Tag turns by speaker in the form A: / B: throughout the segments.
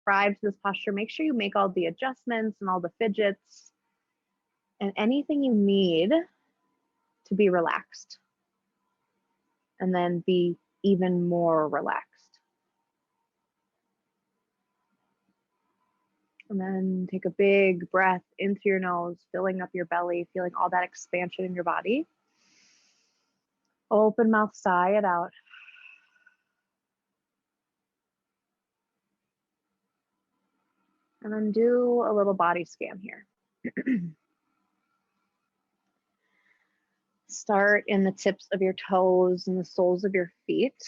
A: subscribe to this posture, make sure you make all the adjustments and all the fidgets and anything you need to be relaxed. And then be even more relaxed. And then take a big breath into your nose, filling up your belly, feeling all that expansion in your body. Open mouth, sigh it out. And then do a little body scan here. Start in the tips of your toes and the soles of your feet.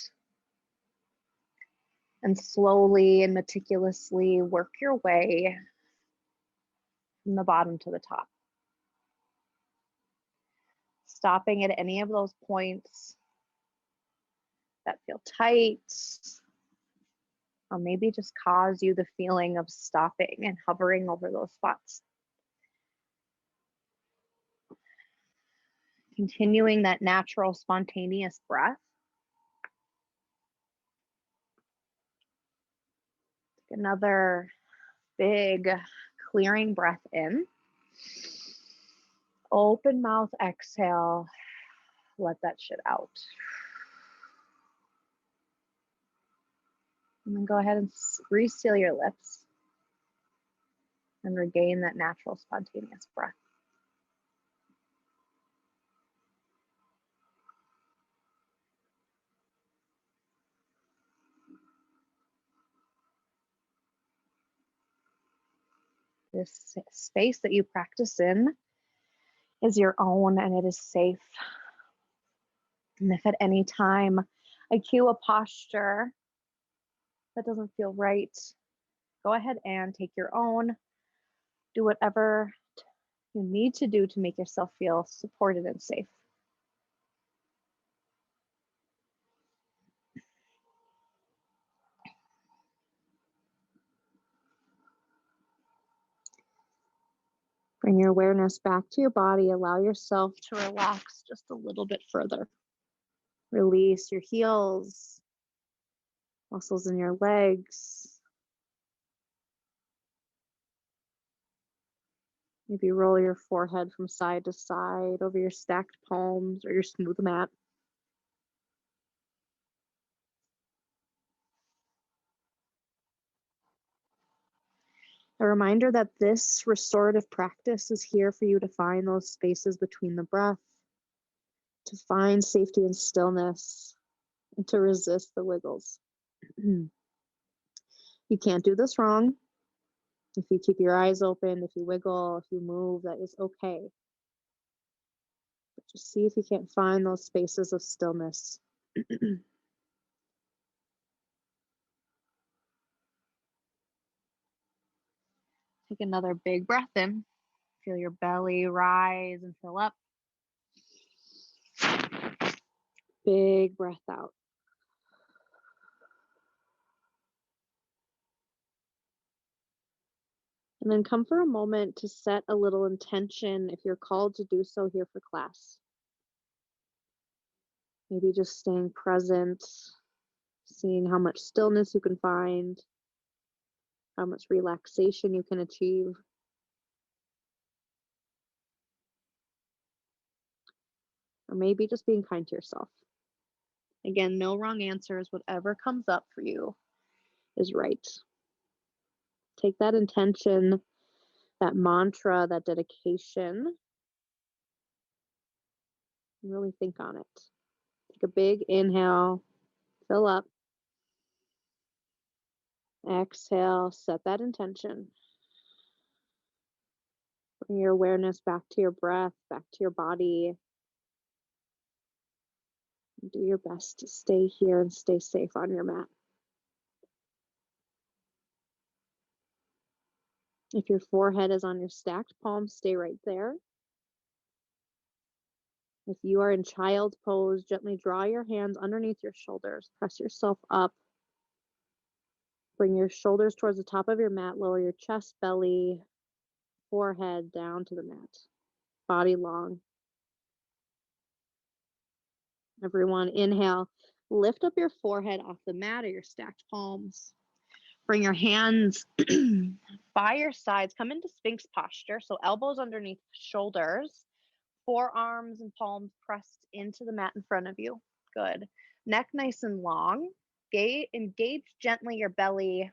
A: And slowly and meticulously work your way from the bottom to the top. Stopping at any of those points that feel tight, or maybe just cause you the feeling of stopping and hovering over those spots. Continuing that natural, spontaneous breath. Take another big clearing breath in. Open mouth, exhale. Let that shit out. And then go ahead and reseal your lips and regain that natural, spontaneous breath. This space that you practice in is your own and it is safe. And if at any time I cue a posture that doesn't feel right, go ahead and take your own. Do whatever you need to do to make yourself feel supported and safe. Bring your awareness back to your body. Allow yourself to relax just a little bit further. Release your heels, muscles in your legs. Maybe roll your forehead from side to side over your stacked palms or your smooth mat. A reminder that this restorative practice is here for you to find those spaces between the breath, to find safety and stillness, and to resist the wiggles. You can't do this wrong. If you keep your eyes open, if you wiggle, if you move, that is okay. But just see if you can't find those spaces of stillness. Take another big breath in. Feel your belly rise and fill up. Big breath out. And then come for a moment to set a little intention if you're called to do so here for class. Maybe just staying present, seeing how much stillness you can find, how much relaxation you can achieve. Or maybe just being kind to yourself. Again, no wrong answers. Whatever comes up for you is right. Take that intention, that mantra, that dedication, and really think on it. Take a big inhale, fill up. Exhale, set that intention. Bring your awareness back to your breath, back to your body. And do your best to stay here and stay safe on your mat. If your forehead is on your stacked palms, stay right there. If you are in child pose, gently draw your hands underneath your shoulders. Press yourself up. Bring your shoulders towards the top of your mat. Lower your chest, belly, forehead down to the mat. Body long. Everyone, inhale. Lift up your forehead off the mat or your stacked palms. Bring your hands by your sides. Come into Sphinx posture. So elbows underneath shoulders, forearms and palms pressed into the mat in front of you. Good. Neck nice and long. Engage gently your belly.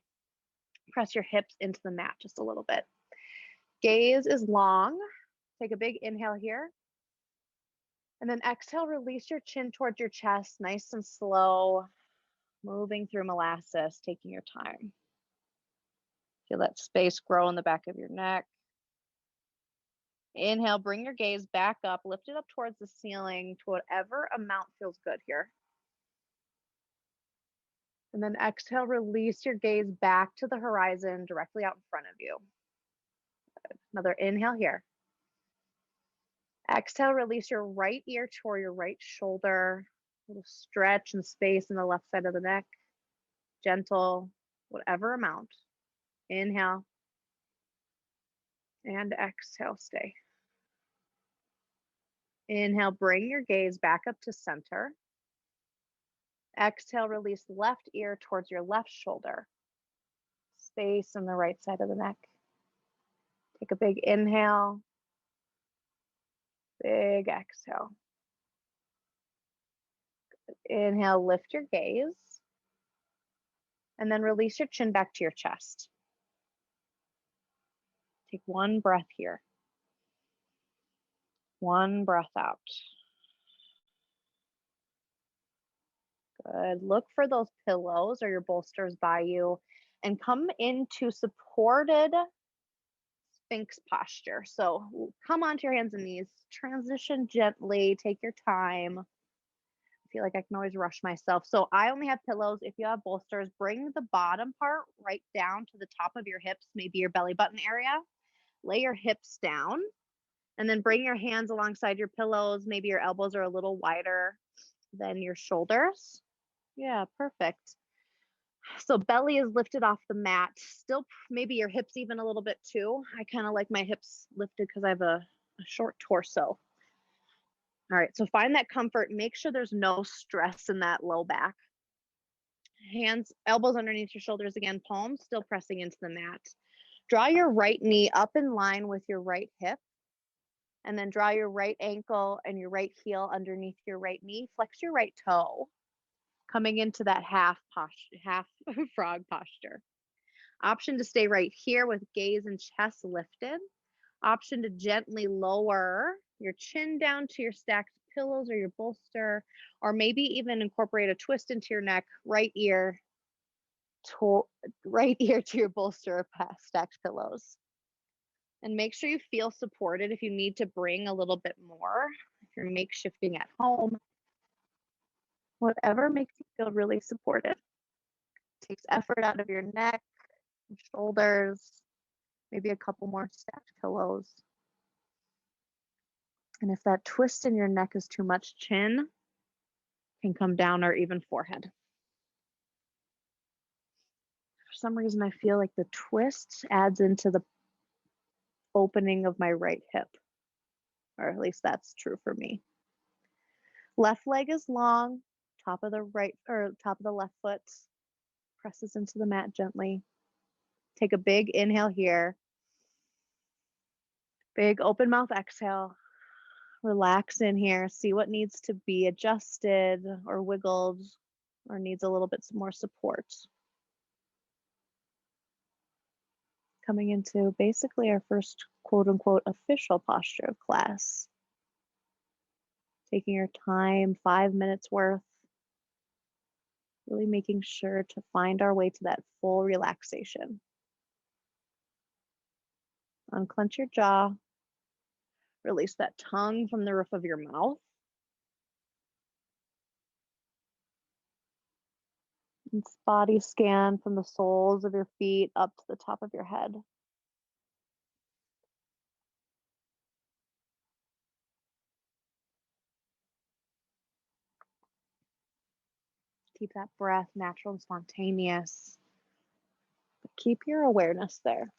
A: Press your hips into the mat just a little bit. Gaze is long. Take a big inhale here. And then exhale, release your chin towards your chest, nice and slow, moving through molasses, taking your time. Feel that space grow in the back of your neck. Inhale, bring your gaze back up, lift it up towards the ceiling to whatever amount feels good here. And then exhale, release your gaze back to the horizon, directly out in front of you. Good. Another inhale here. Exhale, release your right ear toward your right shoulder. A little stretch and space in the left side of the neck. Gentle, whatever amount. Inhale. And exhale, stay. Inhale, bring your gaze back up to center. Exhale, release left ear towards your left shoulder. Space on the right side of the neck. Take a big inhale. Big exhale. Inhale, lift your gaze. And then release your chin back to your chest. Take one breath here. One breath out. Good. Look for those pillows or your bolsters by you and come into supported Sphinx posture. So come onto your hands and knees, transition gently, take your time. I feel like I can always rush myself. So I only have pillows. If you have bolsters, bring the bottom part right down to the top of your hips, maybe your belly button area. Lay your hips down and then bring your hands alongside your pillows. Maybe your elbows are a little wider than your shoulders. Yeah, perfect. So belly is lifted off the mat. Still, maybe your hips even a little bit too. I kind of like my hips lifted because I have a short torso. All right, so find that comfort. Make sure there's no stress in that low back. Hands, elbows underneath your shoulders again, palms still pressing into the mat. Draw your right knee up in line with your right hip. And then draw your right ankle and your right heel underneath your right knee. Flex your right toe, coming into that half frog posture. Option to stay right here with gaze and chest lifted. Option to gently lower your chin down to your stacked pillows or your bolster, or maybe even incorporate a twist into your neck, right ear to your bolster or stacked pillows. And make sure you feel supported if you need to bring a little bit more, if you're makeshifting at home, whatever makes you feel really supported. Takes effort out of your neck, shoulders, maybe a couple more stacked pillows. And if that twist in your neck is too much, chin can come down or even forehead. For some reason, I feel like the twist adds into the opening of my right hip, or at least that's true for me. Left leg is long, top of the left foot presses into the mat gently. Take a big inhale here. Big open mouth exhale. Relax in here. See what needs to be adjusted or wiggled or needs a little bit more support. Coming into basically our first quote unquote official posture of class. Taking your time, 5 minutes worth. Really making sure to find our way to that full relaxation. Unclench your jaw. Release that tongue from the roof of your mouth. And body scan from the soles of your feet up to the top of your head. Keep that breath natural and spontaneous. But keep your awareness there.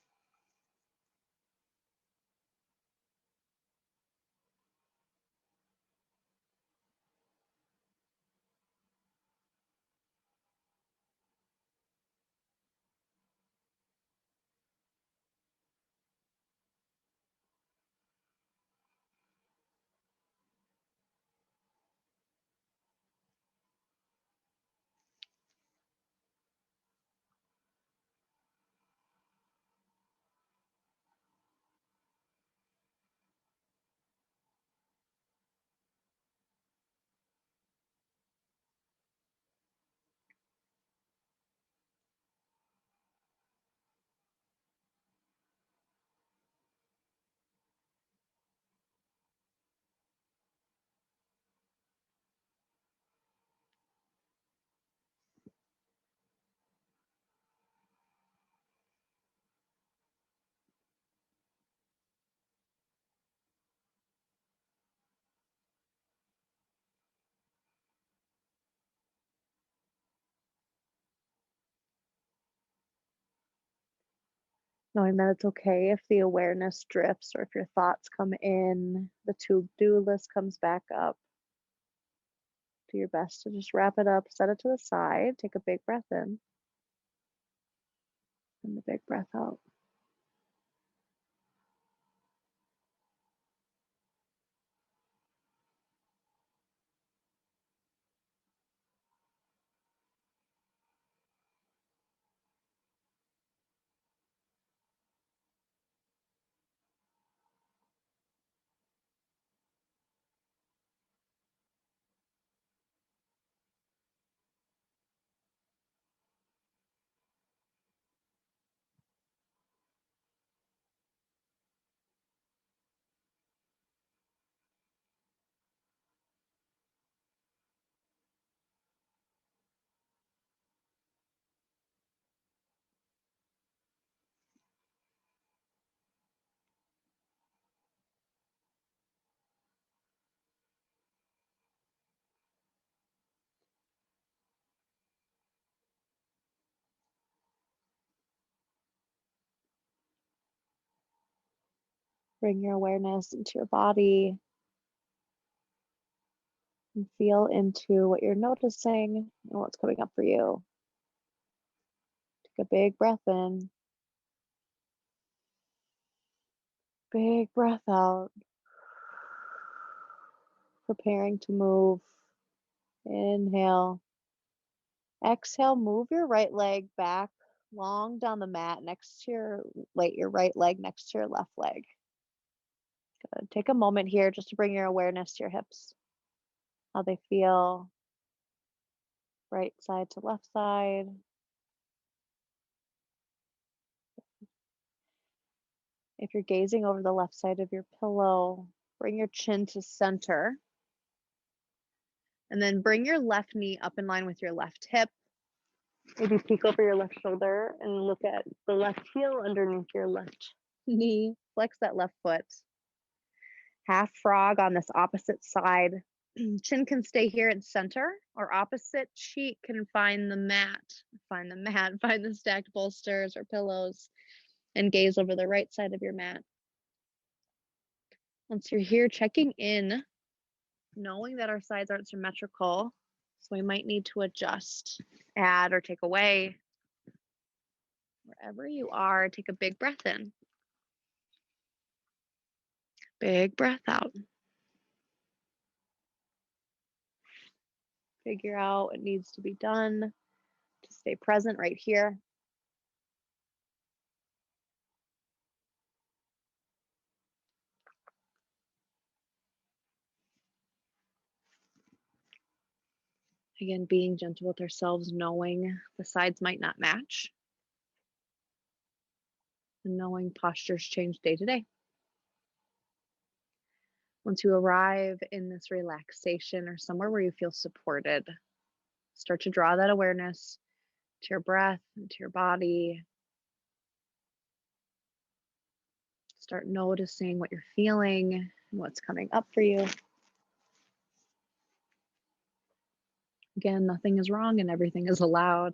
A: Knowing that it's okay if the awareness drifts or if your thoughts come in, the to-do list comes back up. Do your best to just wrap it up, set it to the side, take a big breath in, and a big breath out. Bring your awareness into your body and feel into what you're noticing and what's coming up for you. Take a big breath in, big breath out, preparing to move. Inhale. Exhale, move your right leg back long down the mat next to your right leg next to your left leg. Good. Take a moment here just to bring your awareness to your hips, how they feel, right side to left side. If you're gazing over the left side of your pillow, bring your chin to center. And then bring your left knee up in line with your left hip. Maybe peek over your left shoulder and look at the left heel underneath your left knee. Flex that left foot. Half frog on this opposite side. Chin can stay here at center, or opposite cheek can find the mat. Find the stacked bolsters or pillows, and gaze over the right side of your mat. Once you're here, checking in, knowing that our sides aren't symmetrical, so we might need to adjust, add, or take away. Wherever you are, take a big breath in. Big breath out. Figure out what needs to be done to stay present right here. Again, being gentle with ourselves, knowing the sides might not match, and knowing postures change day to day. Once you arrive in this relaxation or somewhere where you feel supported, start to draw that awareness to your breath and to your body. Start noticing what you're feeling and what's coming up for you. Again, nothing is wrong and everything is allowed.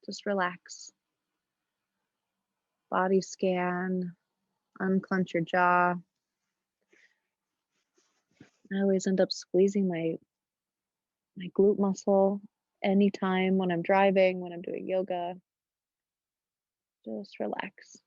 A: Just relax. Body scan, unclench your jaw. I always end up squeezing my glute muscle anytime when I'm driving, when I'm doing yoga. Just relax.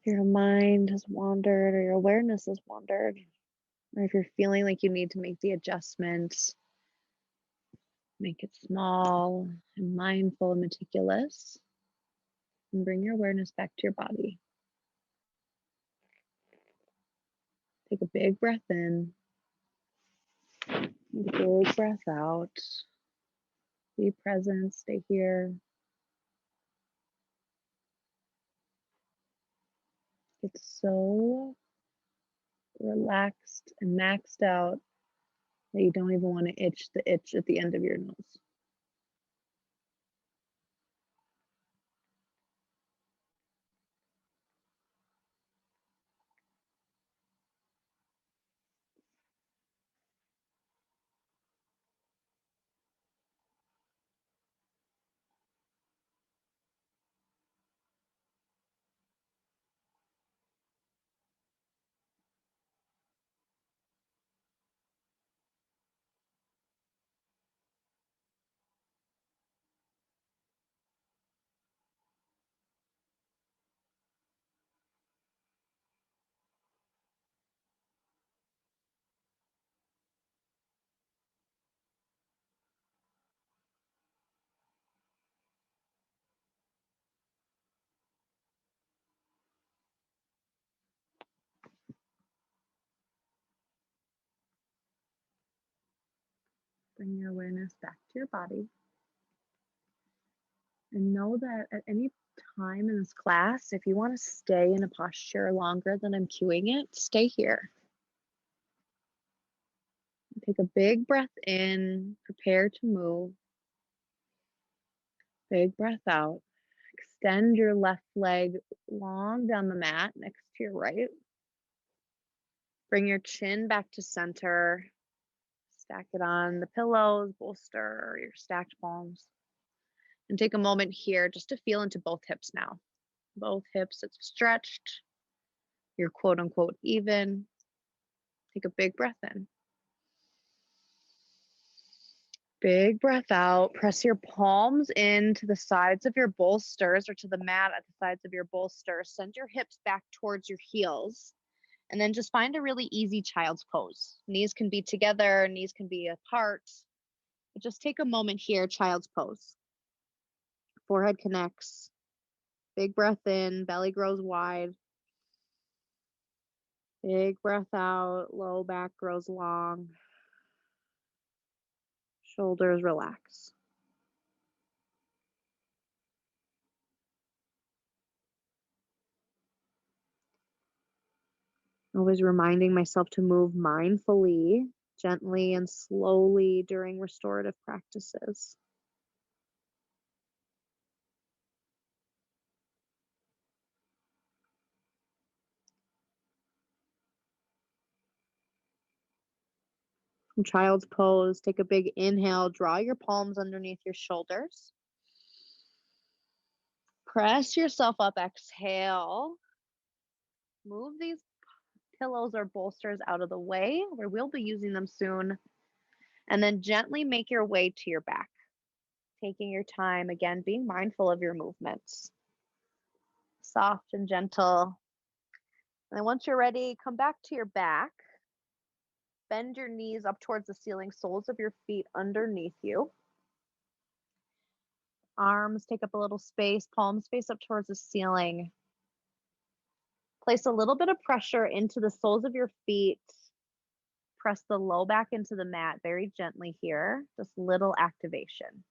A: If your mind has wandered or your awareness has wandered, or if you're feeling like you need to make the adjustment, make it small and mindful and meticulous, and bring your awareness back to your body. Take a big breath in, take a big breath out. Be present, stay here. Get so relaxed and maxed out that you don't even want to itch the itch at the end of your nose. Bring your awareness back to your body. And know that at any time in this class, if you want to stay in a posture longer than I'm cueing it, stay here. Take a big breath in, prepare to move. Big breath out. Extend your left leg long down the mat next to your right. Bring your chin back to center. Stack it on the pillows, bolster, or your stacked palms. And take a moment here just to feel into both hips now. Both hips it's stretched. You're quote unquote even. Take a big breath in. Big breath out. Press your palms into the sides of your bolsters or to the mat at the sides of your bolsters. Send your hips back towards your heels. And then just find a really easy child's pose. Knees can be together, knees can be apart. But just take a moment here, child's pose. Forehead connects. Big breath in, belly grows wide. Big breath out, low back grows long. Shoulders relax. Always reminding myself to move mindfully, gently, and slowly during restorative practices. From child's pose, take a big inhale, draw your palms underneath your shoulders. Press yourself up, exhale. Move these pillows or bolsters out of the way, where we'll be using them soon. And then gently make your way to your back. Taking your time, again, being mindful of your movements. Soft and gentle. And then once you're ready, come back to your back. Bend your knees up towards the ceiling, soles of your feet underneath you. Arms take up a little space, palms face up towards the ceiling. Place a little bit of pressure into the soles of your feet. Press the low back into the mat very gently here. Just little activation.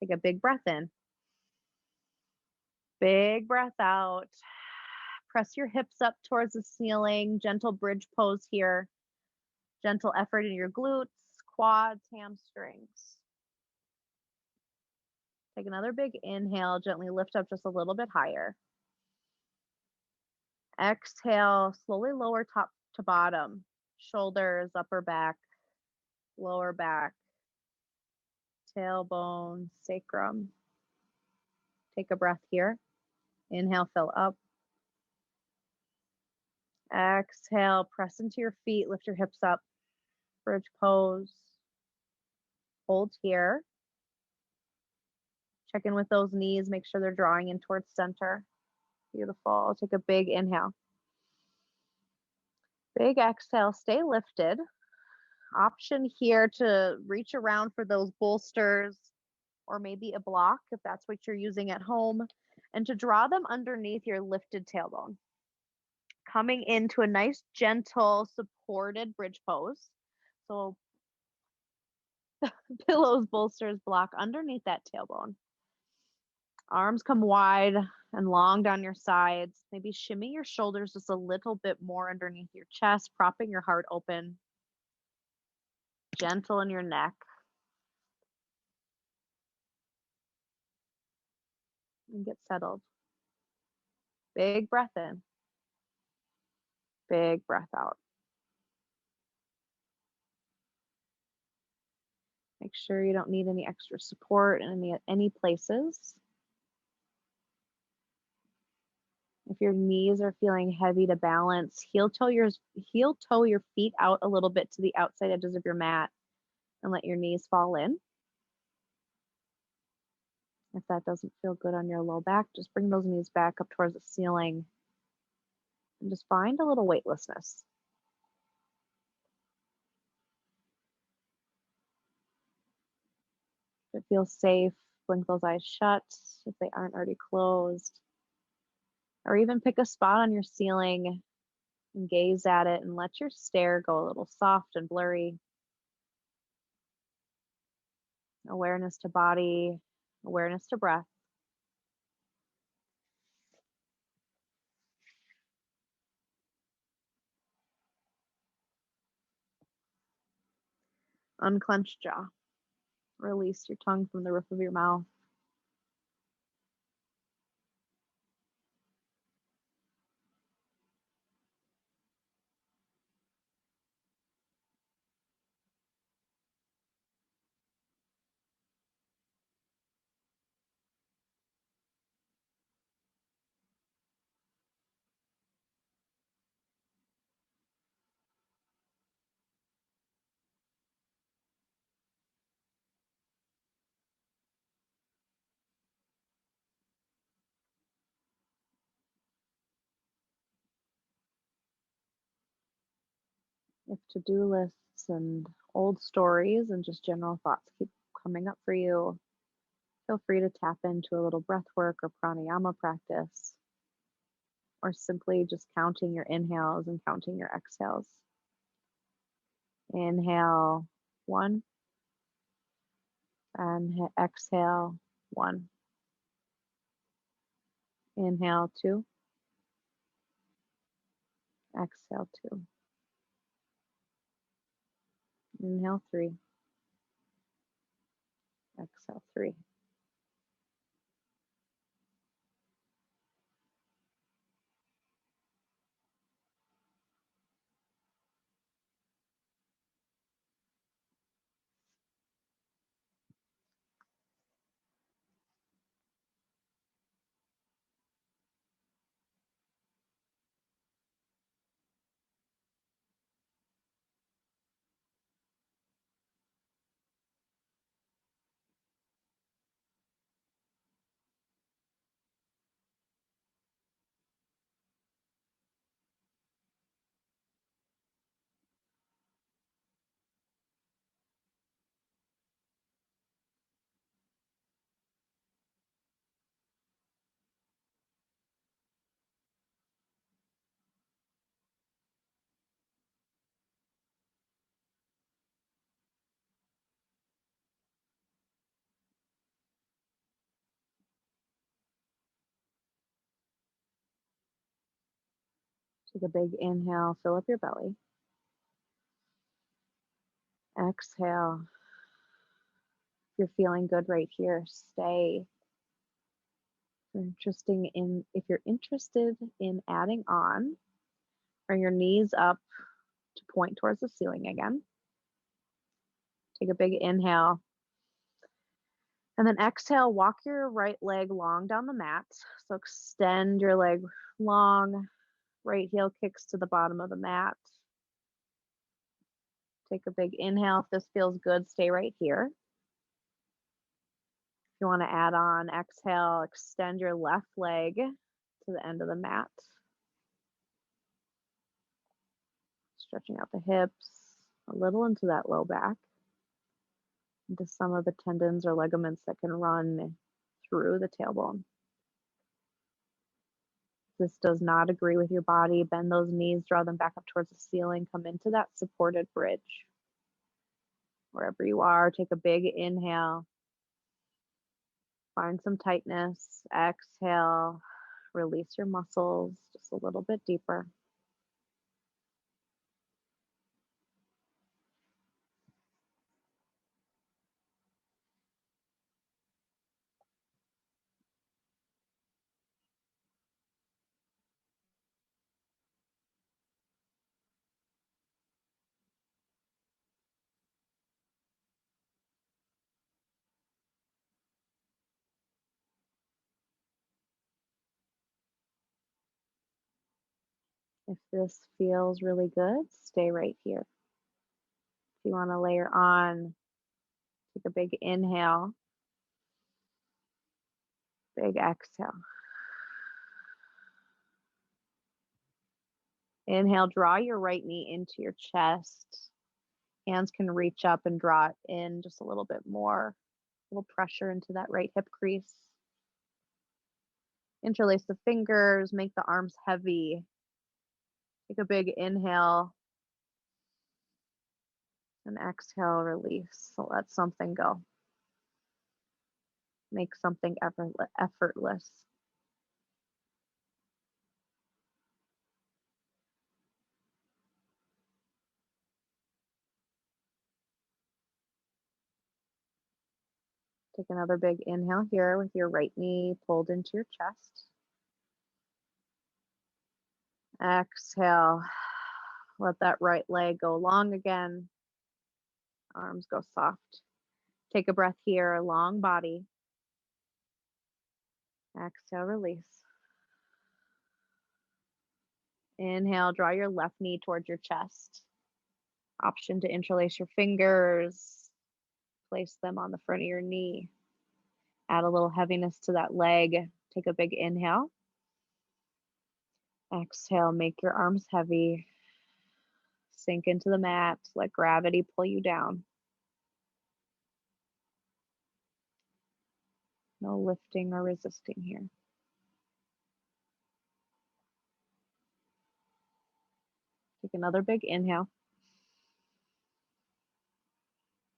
A: Take a big breath in. Big breath out. Press your hips up towards the ceiling. Gentle bridge pose here. Gentle effort in your glutes, quads, hamstrings. Take another big inhale. Gently lift up just a little bit higher. Exhale, slowly lower top to bottom. Shoulders, upper back, lower back, tailbone, sacrum. Take a breath here. Inhale, fill up. Exhale, press into your feet, lift your hips up. Bridge pose. Hold here. Check in with those knees, make sure they're drawing in towards center. Beautiful. Take a big inhale. Big exhale, stay lifted. Option here to reach around for those bolsters or maybe a block if that's what you're using at home, and to draw them underneath your lifted tailbone. Coming into a nice, gentle, supported bridge pose. So pillows, bolsters, block underneath that tailbone. Arms come wide and long down your sides. Maybe shimmy your shoulders just a little bit more underneath your chest, propping your heart open. Gentle in your neck. And get settled. Big breath in. Big breath out. Make sure you don't need any extra support in any places. If your knees are feeling heavy to balance, heel toe your feet out a little bit to the outside edges of your mat and let your knees fall in. If that doesn't feel good on your low back, just bring those knees back up towards the ceiling and just find a little weightlessness. If it feels safe, blink those eyes shut if they aren't already closed. Or even pick a spot on your ceiling and gaze at it and let your stare go a little soft and blurry. Awareness to body, awareness to breath. Unclench jaw. Release your tongue from the roof of your mouth. If to-do lists and old stories and just general thoughts keep coming up for you, feel free to tap into a little breath work or pranayama practice, or simply just counting your inhales and counting your exhales. Inhale, 1, and exhale, 1. Inhale, 2, exhale, 2. Inhale, 3, exhale, 3. Take a big inhale, fill up your belly. Exhale. If you're feeling good right here, stay. If you're interested in adding on, bring your knees up to point towards the ceiling again. Take a big inhale. And then exhale, walk your right leg long down the mat. So extend your leg long, right heel kicks to the bottom of the mat. Take a big inhale. If this feels good, stay right here. If you want to add on, exhale, extend your left leg to the end of the mat. Stretching out the hips, a little into that low back, into some of the tendons or ligaments that can run through the tailbone. If this does not agree with your body, bend those knees, draw them back up towards the ceiling, come into that supported bridge. Wherever you are, take a big inhale. Find some tightness. Exhale. Release your muscles just a little bit deeper. If this feels really good, stay right here. If you want to layer on, take a big inhale, big exhale. Inhale, draw your right knee into your chest. Hands can reach up and draw it in just a little bit more. A little pressure into that right hip crease. Interlace the fingers, make the arms heavy. Take a big inhale. And exhale, release. So let something go. Make something effortless. Take another big inhale here with your right knee pulled into your chest. Exhale. Let that right leg go long again. Arms go soft. Take a breath here, long body. Exhale, release. Inhale, draw your left knee towards your chest. Option to interlace your fingers. Place them on the front of your knee. Add a little heaviness to that leg. Take a big inhale. Exhale, make your arms heavy. Sink into the mat. Let gravity pull you down. No lifting or resisting here. Take another big inhale.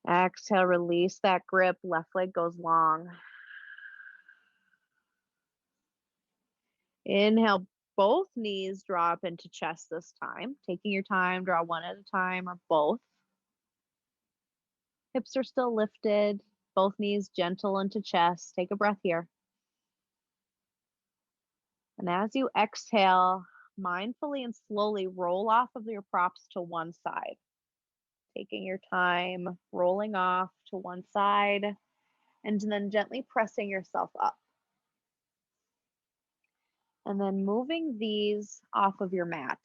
A: Exhale, release that grip. Left leg goes long. Inhale, both knees draw up into chest this time. Taking your time, draw one at a time or both. Hips are still lifted. Both knees gentle into chest. Take a breath here. And as you exhale, mindfully and slowly roll off of your props to one side. Taking your time, rolling off to one side, and then gently pressing yourself up. And then moving these off of your mat.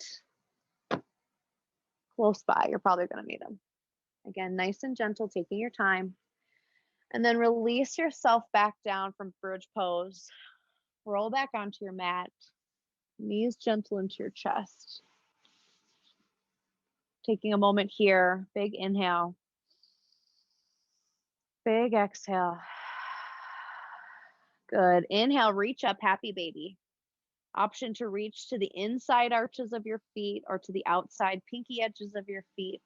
A: Close by, you're probably going to need them. Again, nice and gentle, taking your time. And then release yourself back down from bridge pose. Roll back onto your mat. Knees gentle into your chest. Taking a moment here, big inhale. Big exhale. Good. Inhale, reach up, happy baby. Option to reach to the inside arches of your feet or to the outside pinky edges of your feet.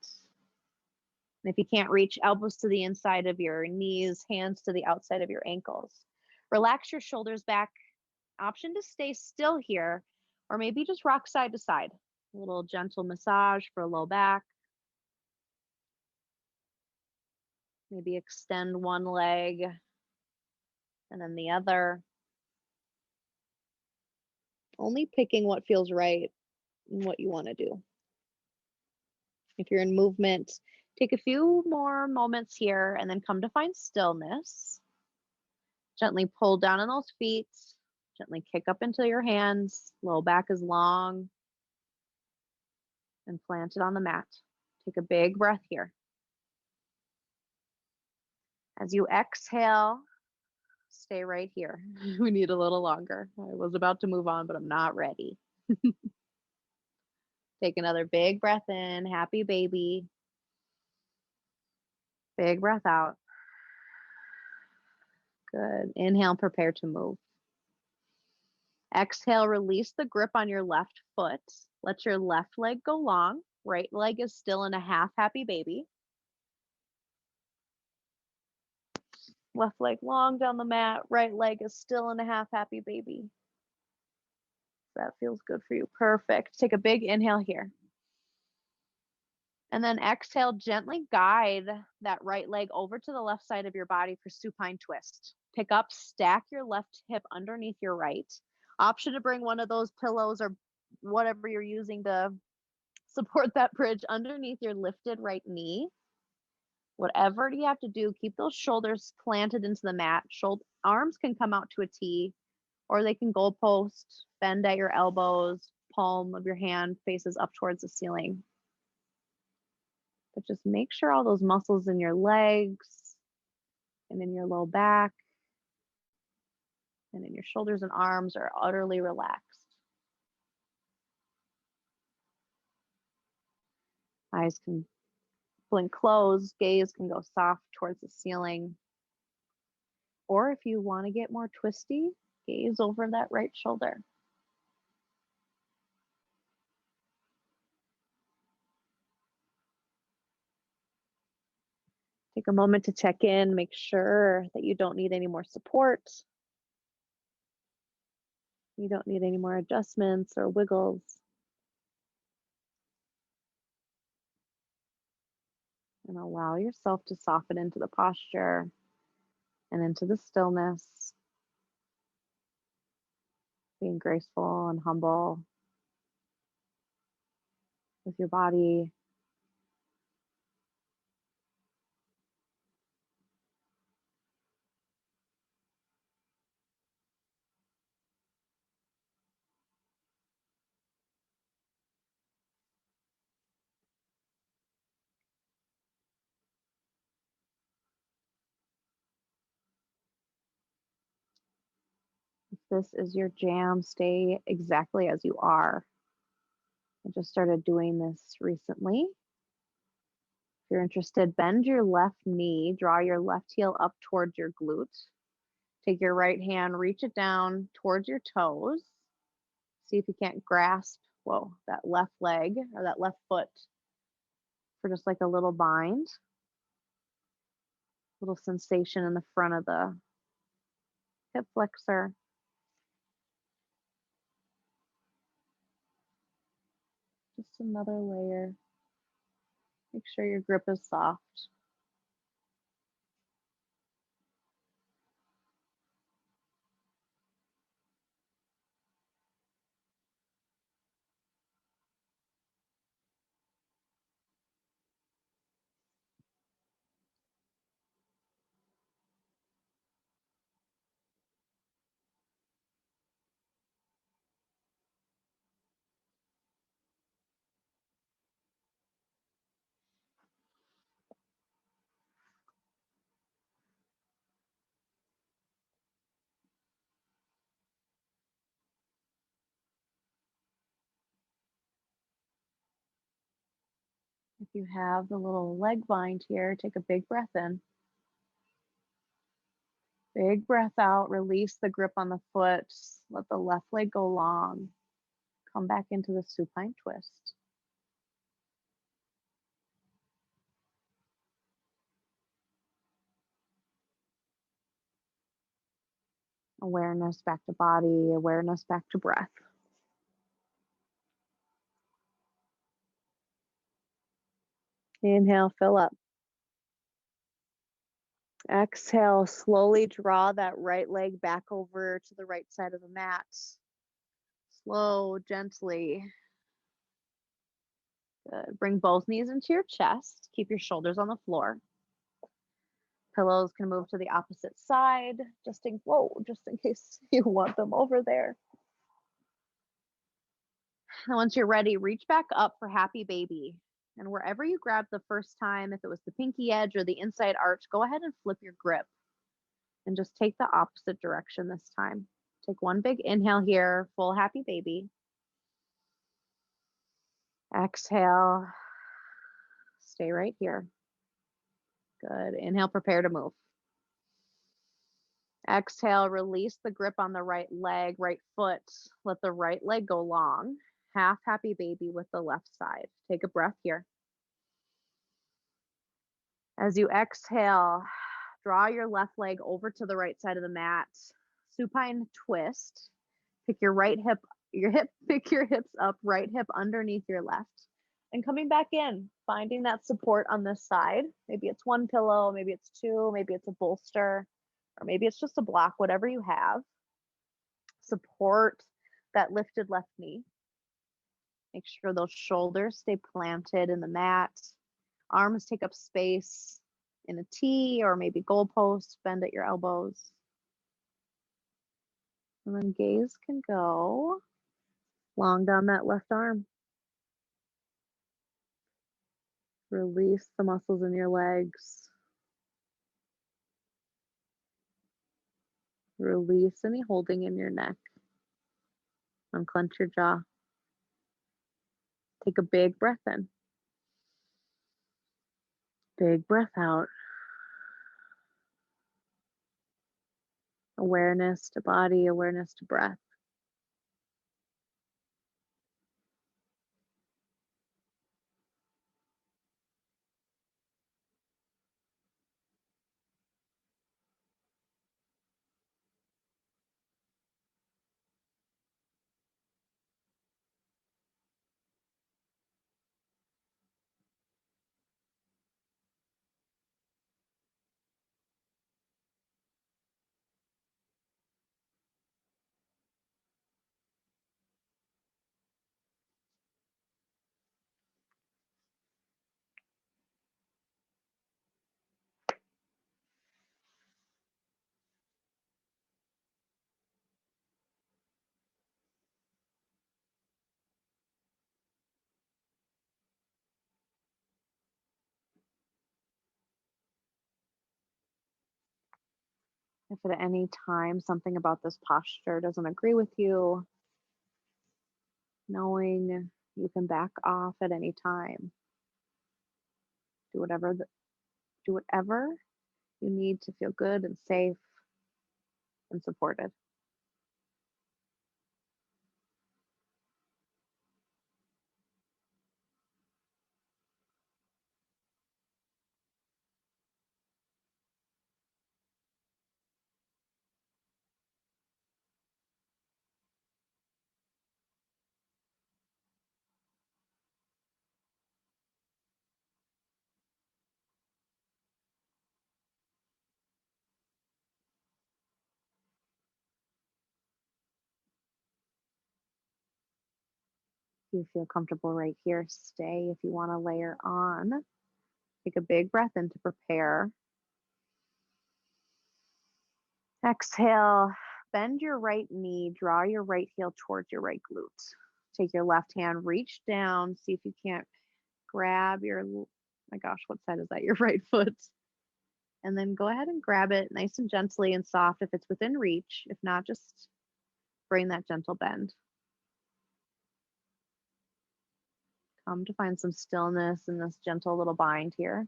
A: And if you can't reach, elbows to the inside of your knees, hands to the outside of your ankles. Relax your shoulders back. Option to stay still here, or maybe just rock side to side. A little gentle massage for low back. Maybe extend one leg and then the other. Only picking what feels right and what you want to do. If you're in movement, take a few more moments here and then come to find stillness. Gently pull down on those feet. Gently kick up into your hands. Low back is long. And plant it on the mat. Take a big breath here. As you exhale, Stay right here. We need a little longer. I was about to move on, but I'm not ready. Take another big breath in, happy baby. Big breath out. Good. Inhale, prepare to move. Exhale, release the grip on your left foot. Let your left leg go long. Right leg is still in a half happy baby. Left leg long down the mat. Right leg is still in a half happy baby. That feels good for you. Perfect. Take a big inhale here. And then exhale, gently guide that right leg over to the left side of your body for supine twist. Pick up, stack your left hip underneath your right. Option to bring one of those pillows or whatever you're using to support that bridge underneath your lifted right knee. Whatever you have to do, keep those shoulders planted into the mat. Arms can come out to a T, or they can goalpost, bend at your elbows, palm of your hand faces up towards the ceiling. But just make sure all those muscles in your legs and in your low back and in your shoulders and arms are utterly relaxed. Eyes can blink closed, gaze can go soft towards the ceiling. Or if you want to get more twisty, gaze over that right shoulder. Take a moment to check in, make sure that you don't need any more support. You don't need any more adjustments or wiggles. And allow yourself to soften into the posture and into the stillness, being graceful and humble with your body. If this is your jam, stay exactly as you are. I just started doing this recently. If you're interested, bend your left knee, draw your left heel up towards your glute. Take your right hand, reach it down towards your toes. See if you can't grasp, that left leg or that left foot for just like a little bind. Little sensation in the front of the hip flexor. Just another layer. Make sure your grip is soft. If you have the little leg bind here, take a big breath in. Big breath out, release the grip on the foot. Let the left leg go long. Come back into the supine twist. Awareness back to body, awareness back to breath. Inhale, fill up. Exhale, slowly draw that right leg back over to the right side of the mat. Slow, gently. Good. Bring both knees into your chest. Keep your shoulders on the floor. Pillows can move to the opposite side, just in case you want them over there. And once you're ready, reach back up for happy baby. And wherever you grabbed the first time, if it was the pinky edge or the inside arch, go ahead and flip your grip. And just take the opposite direction this time. Take one big inhale here, full happy baby. Exhale, stay right here. Good. Inhale, prepare to move. Exhale, release the grip on the right leg, right foot. Let the right leg go long. Half happy baby with the left side. Take a breath here. As you exhale, draw your left leg over to the right side of the mat. Supine twist. Pick your pick your hips up, right hip underneath your left. And coming back in, finding that support on this side. Maybe it's one pillow, maybe it's two, maybe it's a bolster, or maybe it's just a block, whatever you have. Support that lifted left knee. Make sure those shoulders stay planted in the mat. Arms take up space in a T or maybe goalpost, bend at your elbows. And then gaze can go long down that left arm. Release the muscles in your legs. Release any holding in your neck. Unclench your jaw. Take a big breath in. Big breath out. Awareness to body, awareness to breath. If at any time something about this posture doesn't agree with you, knowing you can back off at any time. Do whatever you need to feel good and safe and supported. If you feel comfortable right here, stay. If you want to layer on, take a big breath in to prepare. Exhale, bend your right knee, draw your right heel towards your right glute. Take your left hand, reach down, see if you can't grab my gosh, what side is that? Your right foot. And then go ahead and grab it nice and gently and soft if it's within reach. If not, just bring that gentle bend. Come to find some stillness in this gentle little bind here.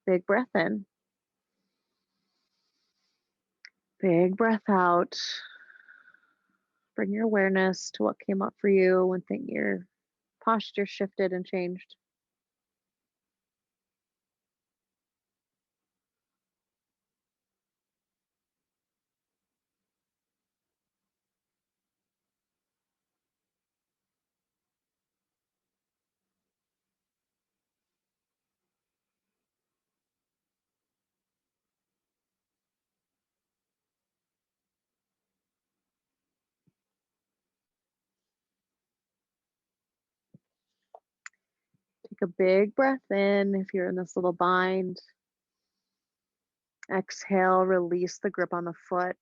A: Big breath in. Big breath out. Bring your awareness to what came up for you when your posture shifted and changed. Take a big breath in if you're in this little bind. Exhale, release the grip on the foot.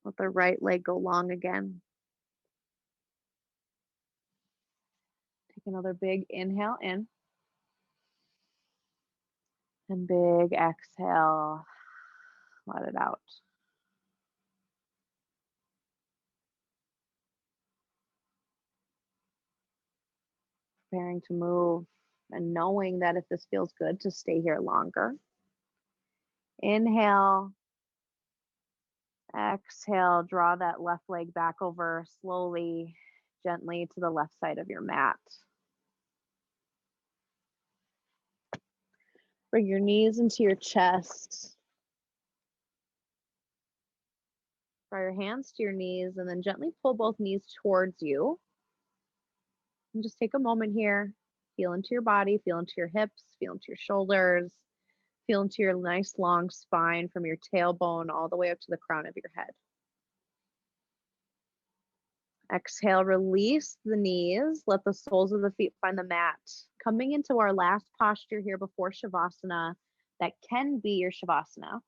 A: Let the right leg go long again. Take another big inhale in. And big exhale. Let it out. Preparing to move and knowing that if this feels good, to stay here longer. Inhale. Exhale, draw that left leg back over slowly, gently to the left side of your mat. Bring your knees into your chest. Draw your hands to your knees and then gently pull both knees towards you. And just take a moment here. Feel into your body, feel into your hips, feel into your shoulders, feel into your nice long spine from your tailbone all the way up to the crown of your head. Exhale, release the knees. Let the soles of the feet find the mat. Coming into our last posture here before Shavasana, that can be your Shavasana.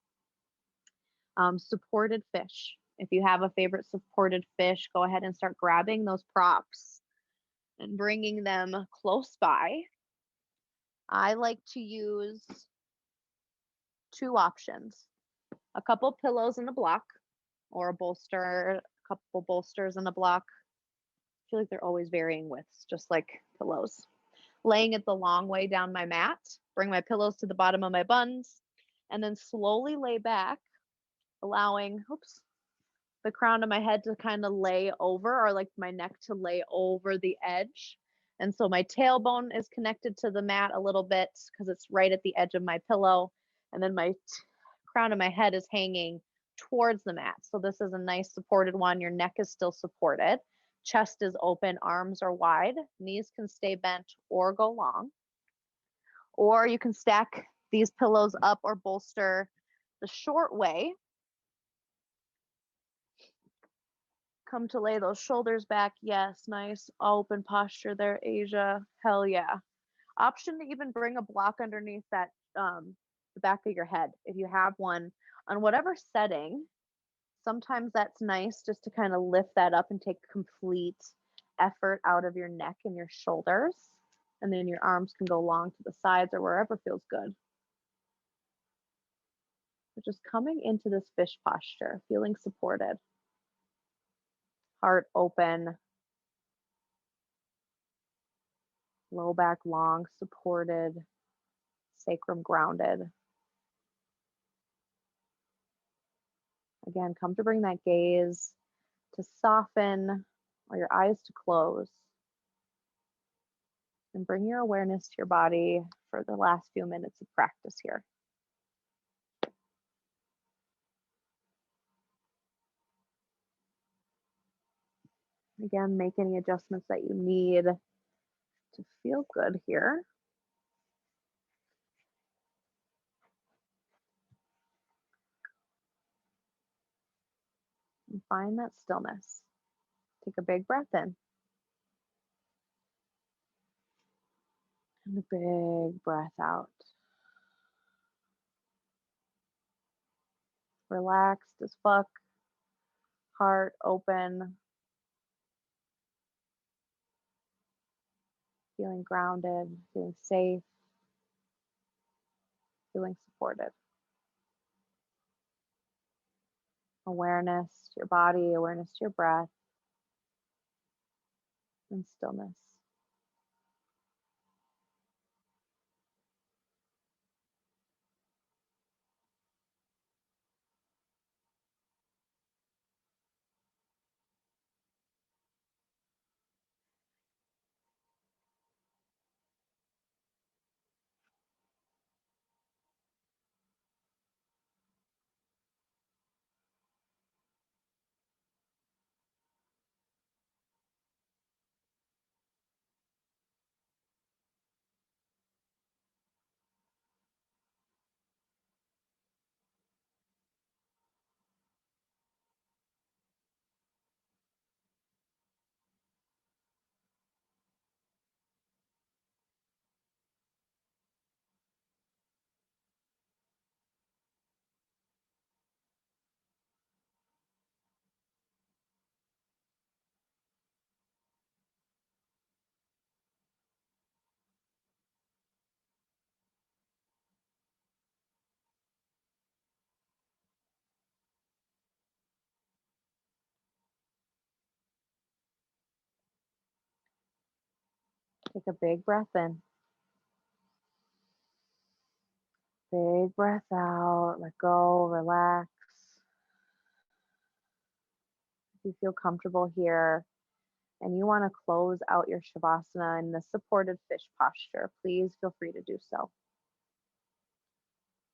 A: Supported fish. If you have a favorite supported fish, go ahead and start grabbing those props and bringing them close by. I like to use two options. A couple pillows and a block, or a bolster, a couple bolsters and a block. I feel like they're always varying widths, just like pillows. Laying it the long way down my mat, bring my pillows to the bottom of my buns, and then slowly lay back, allowing, the crown of my head to kind of lay over, or like my neck to lay over the edge. And so my tailbone is connected to the mat a little bit because it's right at the edge of my pillow. And then my crown of my head is hanging towards the mat. So this is a nice supported one. Your neck is still supported. Chest is open, arms are wide, knees can stay bent or go long. Or you can stack these pillows up or bolster the short way. Come to lay those shoulders back. Yes, nice open posture there, Asia. Hell yeah. Option to even bring a block underneath that, the back of your head if you have one on whatever setting. Sometimes that's nice just to kind of lift that up and take complete effort out of your neck and your shoulders. And then your arms can go long to the sides or wherever feels good. But just coming into this fish posture, feeling supported. Heart open. Low back long, supported. Sacrum grounded. Again, come to bring that gaze to soften or your eyes to close. And bring your awareness to your body for the last few minutes of practice here. Again, make any adjustments that you need to feel good here. And find that stillness. Take a big breath in. And a big breath out. Relaxed as fuck. Heart open. Feeling grounded, feeling safe, feeling supported. Awareness to your body, awareness to your breath, and stillness. Take a big breath in. Big breath out. Let go. Relax. If you feel comfortable here and you want to close out your Shavasana in the supported fish posture, please feel free to do so.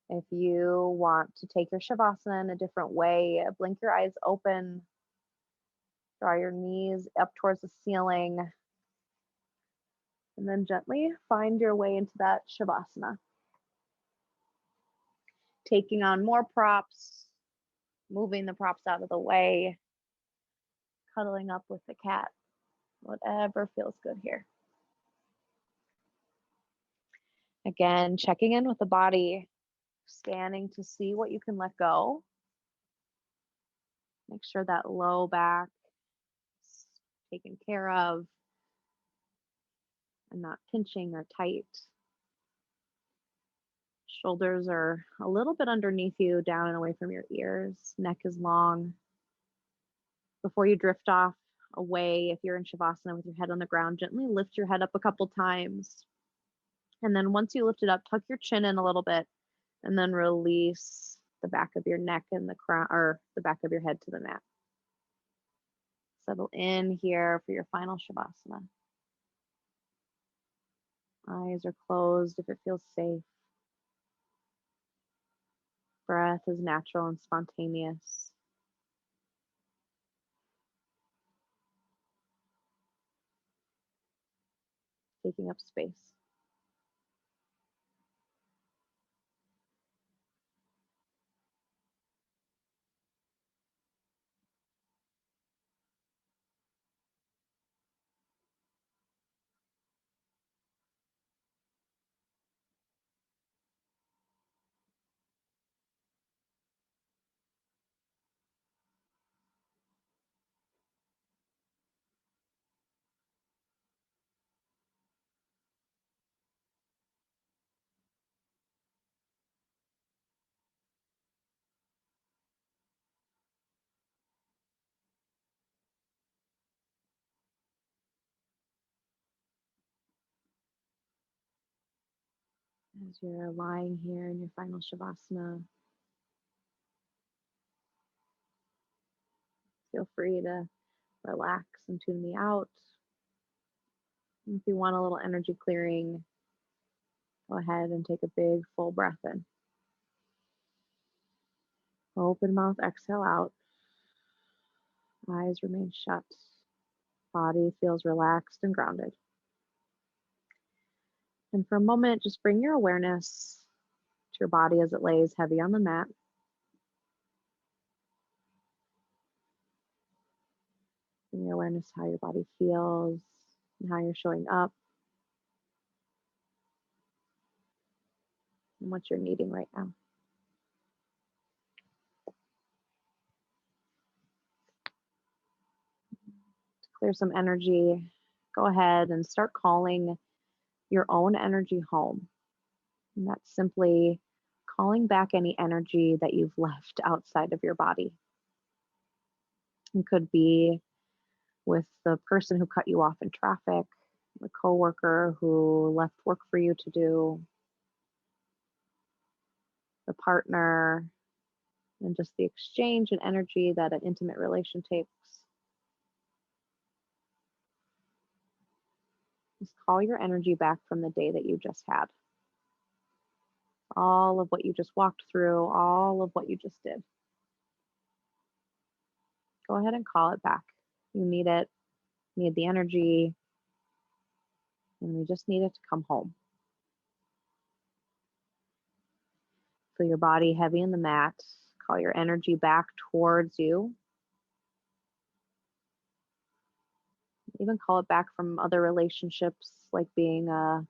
A: If you want to take your Shavasana in a different way, blink your eyes open, draw your knees up towards the ceiling, and then gently find your way into that Shavasana. Taking on more props, moving the props out of the way, cuddling up with the cat, whatever feels good here. Again, checking in with the body, scanning to see what you can let go. Make sure that low back is taken care of and not pinching or tight. Shoulders are a little bit underneath you, down and away from your ears. Neck is long. Before you drift off away, if you're in Shavasana with your head on the ground, gently lift your head up a couple times. And then once you lift it up, tuck your chin in a little bit and then release the back of your neck and the crown, or the back of your head to the mat. Settle in here for your final Shavasana. Eyes are closed if it feels safe. Breath is natural and spontaneous. Taking up space. As you're lying here in your final Shavasana, feel free to relax and tune me out. And if you want a little energy clearing, go ahead and take a big full breath in. Open mouth, exhale out. Eyes remain shut. Body feels relaxed and grounded. And for a moment, just bring your awareness to your body as it lays heavy on the mat. Bring your awareness to how your body feels and how you're showing up and what you're needing right now. To clear some energy, go ahead and start calling your own energy home. And that's simply calling back any energy that you've left outside of your body. It could be with the person who cut you off in traffic, the coworker who left work for you to do, the partner, and just the exchange and energy that an intimate relation takes. Just call your energy back from the day that you just had. All of what you just walked through, all of what you just did. Go ahead and call it back. You need it, need the energy, and we just need it to come home. Feel your body heavy in the mat. Call your energy back towards you. Even call it back from other relationships, like being a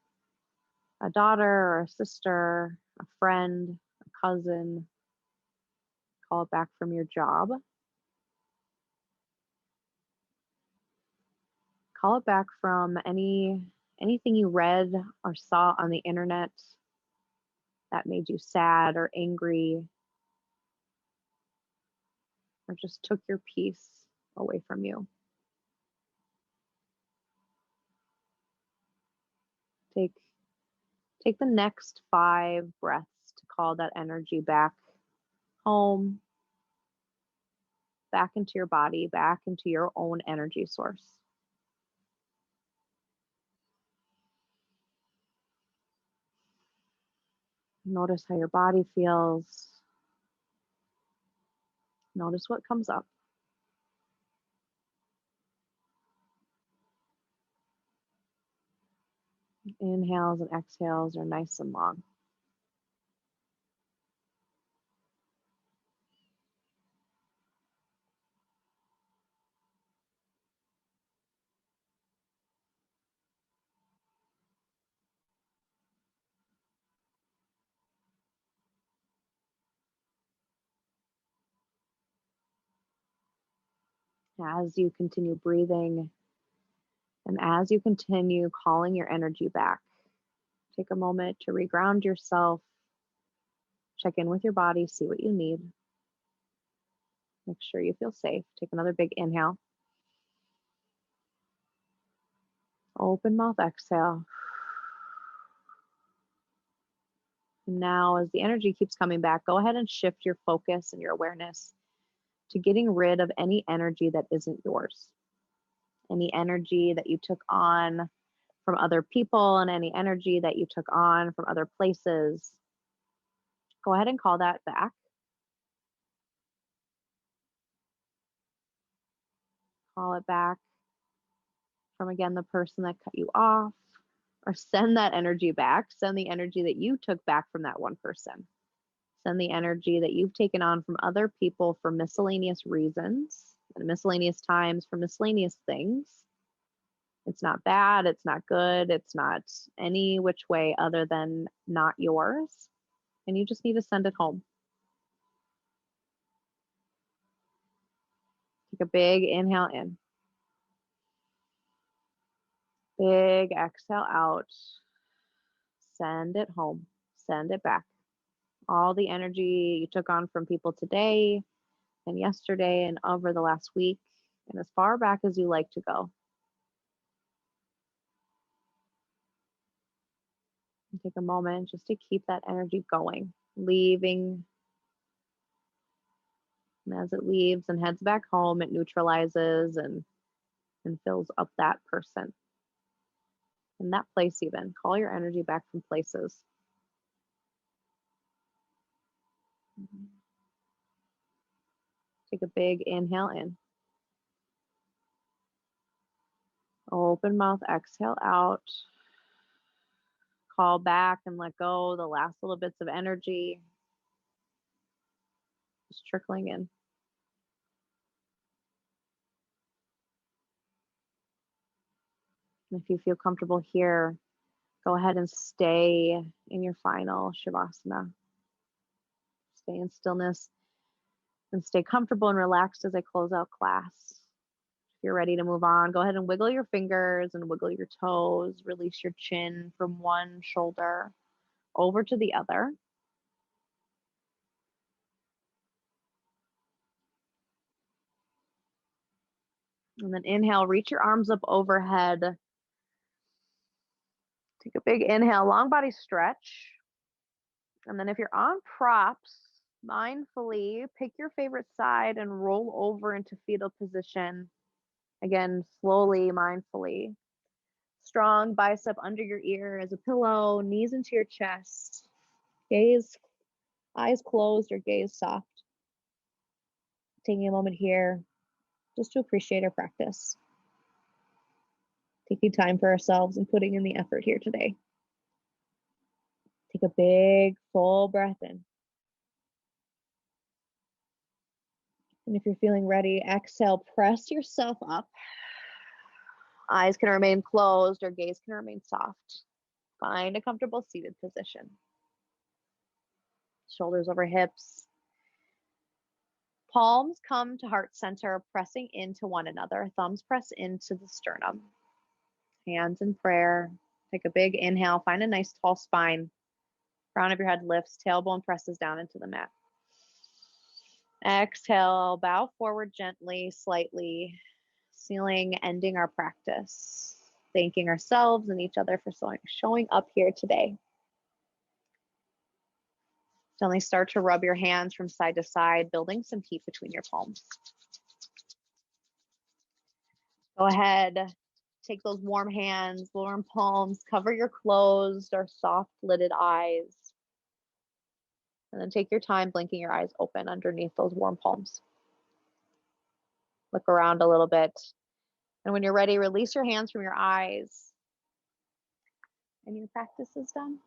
A: daughter or a sister, a friend, a cousin. Call it back from your job. Call it back from anything you read or saw on the internet that made you sad or angry, or just took your peace away from you. Take the next 5 breaths to call that energy back home, back into your body, back into your own energy source. Notice how your body feels. Notice what comes up. Inhales and exhales are nice and long. As you continue breathing and as you continue calling your energy back, take a moment to reground yourself, check in with your body, see what you need. Make sure you feel safe. Take another big inhale. Open mouth exhale. Now, as the energy keeps coming back, go ahead and shift your focus and your awareness to getting rid of any energy that isn't yours. Any energy that you took on from other people and any energy that you took on from other places. Go ahead and call that back. Call it back from, again, the person that cut you off, or send that energy back. Send the energy that you took back from that one person. Send the energy that you've taken on from other people for miscellaneous reasons and miscellaneous times for miscellaneous things. It's not bad. It's not good. It's not any which way other than not yours. And you just need to send it home. Take a big inhale in. Big exhale out. Send it home. Send it back. All the energy you took on from people today and yesterday and over the last week and as far back as you like to go. And take a moment just to keep that energy going, leaving. And as it leaves and heads back home, it neutralizes and fills up that person. In that place even. Call your energy back from places. Take a big inhale in. Open mouth, exhale out. Call back and let go the last little bits of energy. Just trickling in. And if you feel comfortable here, go ahead and stay in your final Shavasana. Stay in stillness and stay comfortable and relaxed as I close out class. If you're ready to move on, go ahead and wiggle your fingers and wiggle your toes. Release your chin from one shoulder over to the other. And then inhale, reach your arms up overhead. Take a big inhale, long body stretch. And then if you're on props, mindfully pick your favorite side and roll over into fetal position. Again, slowly, mindfully. Strong bicep under your ear as a pillow, knees into your chest. Gaze, eyes closed or gaze soft. Taking a moment here just to appreciate our practice. Taking time for ourselves and putting in the effort here today. Take a big, full breath in. And if you're feeling ready, exhale, press yourself up. Eyes can remain closed or gaze can remain soft. Find a comfortable seated position. Shoulders over hips. Palms come to heart center, pressing into one another. Thumbs press into the sternum. Hands in prayer. Take a big inhale. Find a nice tall spine. Crown of your head lifts. Tailbone presses down into the mat. Exhale. Bow forward gently, slightly. Ending our practice. thanking ourselves and each other for showing up here today. Gently start to rub your hands from side to side, building some heat between your palms. Go ahead, take those warm hands, warm palms, cover your closed or soft lidded eyes. And then take your time blinking your eyes open underneath those warm palms. Look around a little bit. And when you're ready, release your hands from your eyes. And your practice is done.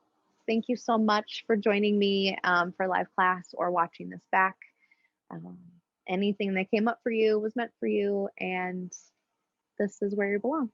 A: Thank you so much for joining me for live class or watching this back. Anything that came up for you was meant for you, and this is where you belong.